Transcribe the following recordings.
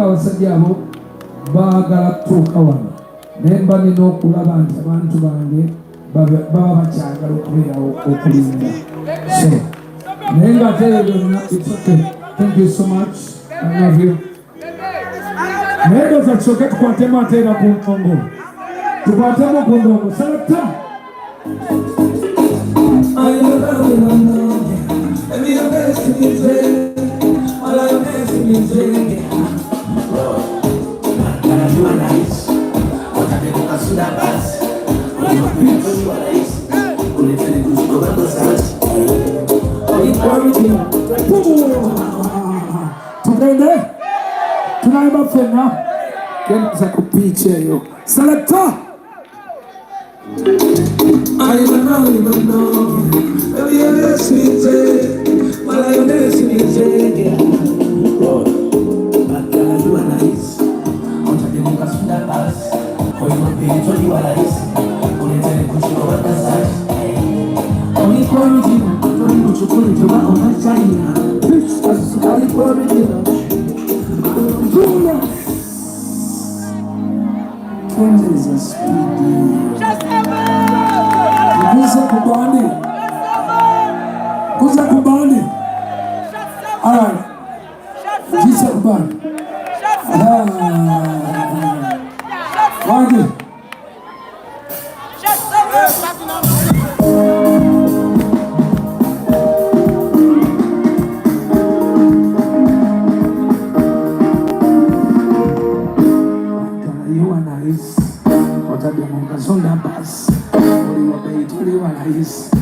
abasajja abo baagala kutuuka wano naye mba nina okulaba nti abantu bange baba bakyagala okubeerawo okulinda so naye ng'ate eyo byonna it's okay. Thank you so much. I love you. naye doza tusooke tukwatemu ate era ku ndongo tukwatemu ku ndongo salata tunaimba fena za kupicha hiyo salata Kuza kubani. All right. Kuza kubani. Wagi. You are nice. What are the numbers on that bus? You are nice.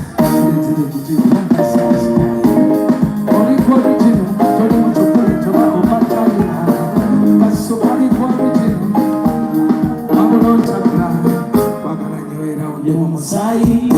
Musai,